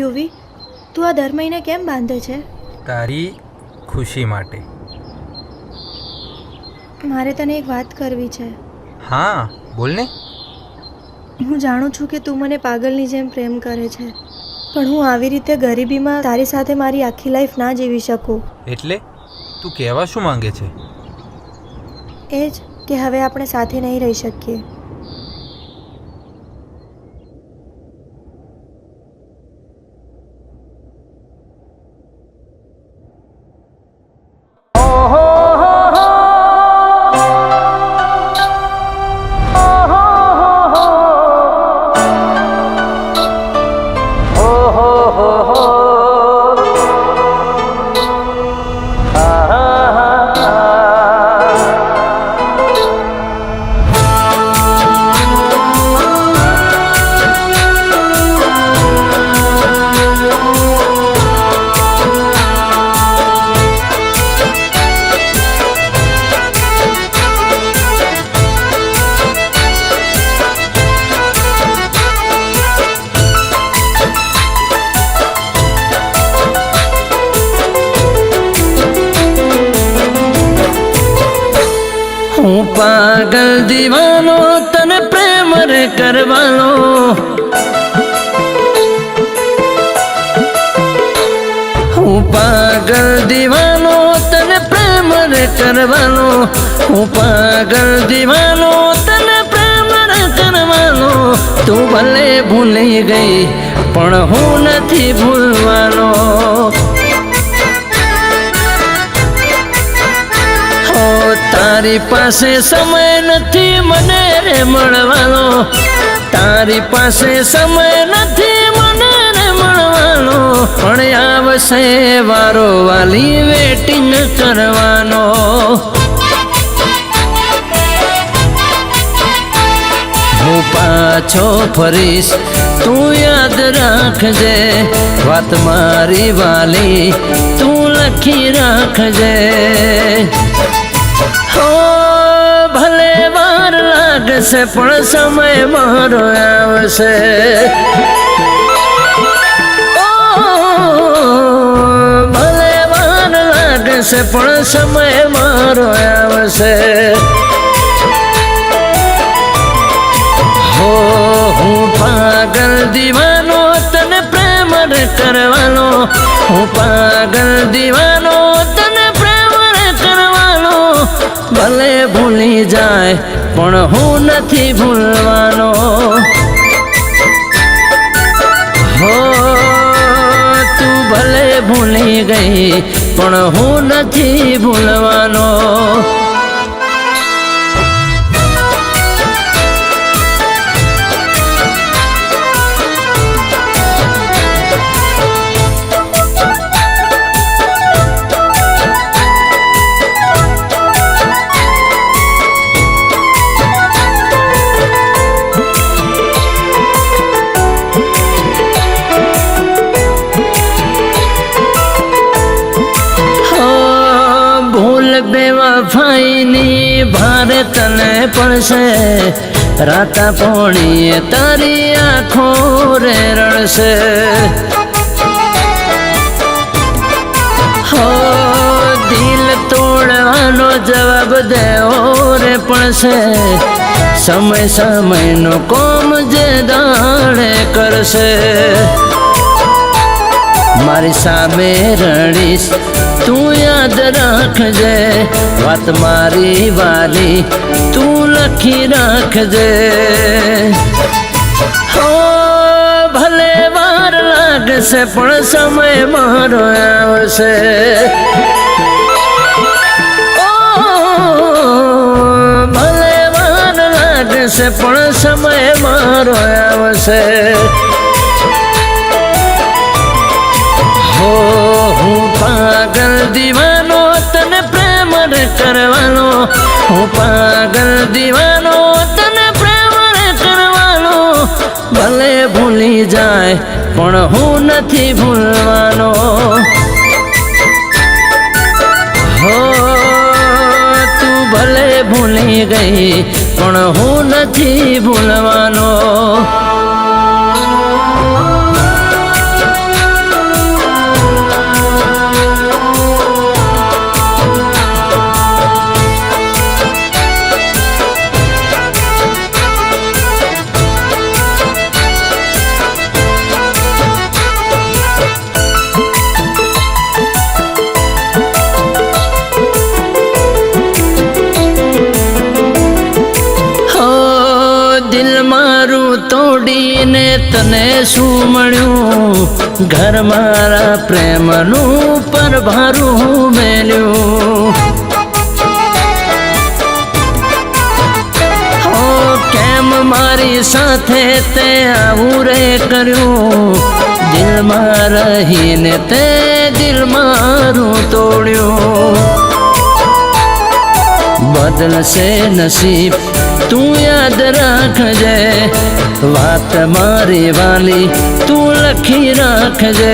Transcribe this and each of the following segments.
UV, તું આ દર મહિને કેમ બાંધે છે? તારી ખુશી માટે. મારે તને એક વાત કરવી છે. હા બોલ ને. હું જાણું છું કે તું મને પાગલની જેમ પ્રેમ કરે છે, પણ હું આવી રીતે ગરીબીમાં તારી સાથે મારી આખી લાઈફ ના જીવી શકું. એટલે તું કહેવા શું માંગે છે? એ જ કે હવે આપણે સાથે નહીં રહી શકીએ. હું પાગલ દીવાનો તને પ્રેમ રે કરવાનો. હું પાગલ દીવાનો તને પ્રેમ રે કરવાનો. હું પાગલ દીવાનો તને પ્રેમ રે કરવાનો. તું ભલે ભૂલી ગઈ પણ હું નથી ભૂલવાનો. તારી પાસે સમય નથી મને રે મળવાનો. તારી પાસે સમય નથી મને રે મળવાનો. પણ આવશે વારો વાલી વેટિંગ કરવાનો. હું પાછો ફરીશ તું યાદ રાખજે. વાત મારી વાલી તું લખી રાખજે. ભલે વાર લાગશે પણ સમય મારો આવશે. ભલે વાર લાગશે પણ સમય મારો આવશે. હું પાગલ દીવાનો તને પ્રેમ રે કરવાનો. હું પાગલ દીવાનો તને પ્રેમ રે કરવાનો. ભલે ભૂલી જાય પણ હું નથી ભૂલવાનો. હો તું ભલે ભૂલી ગઈ પણ હું નથી ભૂલવાનો. બેવફાઈની ભારે તને પડશે. રાતા પોણીએ તારી આંખો રે રડશે. હો દિલ તોડવાનો જવાબ દેવો રે પડશે. સમય સમયનો કોમ જે દાડે કરશે. મારી સામે રડીશ તું યાદ રાખજે. વાત મારી વાલી તું લખી રાખજે. હો ભલે વાર લાગશે પણ સમય મારો આવશે. ભલે વાર લાગશે પણ સમય મારો આવશે. હું પાગલ દીવાનો તને પ્રેમ રે કરવાનો. હું પાગલ દીવાનો તને પ્રેમ રે કરવાનો. ભલે ભૂલી જાય પણ હું નથી ભૂલવાનો. હો તું ભલે ભૂલી ગઈ પણ હું નથી ભૂલવાનો. તને શું મળ્યું ઘર મારા પ્રેમનું પરભારું મેલ્યું હો કેમ મારી સાથે તે આવું રે કર્યું દિલમાં રહીને તે દિલ મારું તોડ્યું બદલશે નસીબ તું યાદ રાખજે વાત મારી વાલી તું લખી રાખજે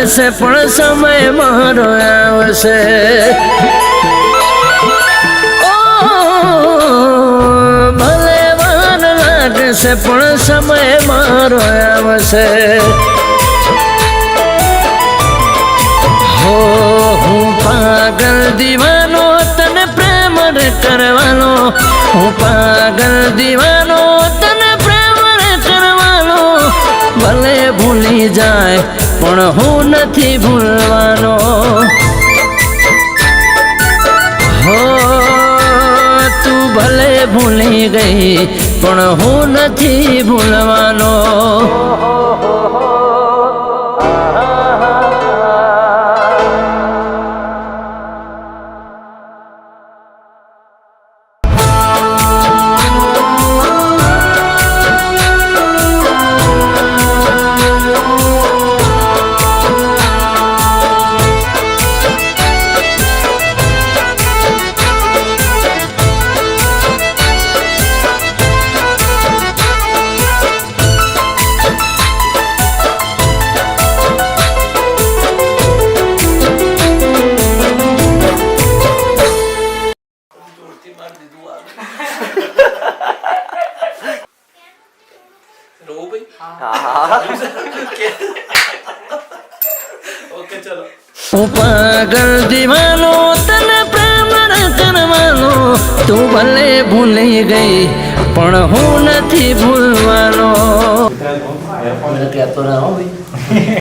से पण समय मारो आवशे ओ भले वार लागशे पण समय मारो आवशे हो हूँ पागल दीवानो तने प्रेम रे करवानो हूँ पागल दीवानो तने प्रेम रे करवानो भले भूली जाए पण हूँ नहीं भूलवानो हो तू भले भूली गई पण हूँ नहीं भूलवानो હું પાગલ દીવાનો તને પ્રેમ કરવાનો તું ભલે ભૂલી ગઈ પણ હું નથી ભૂલવાનો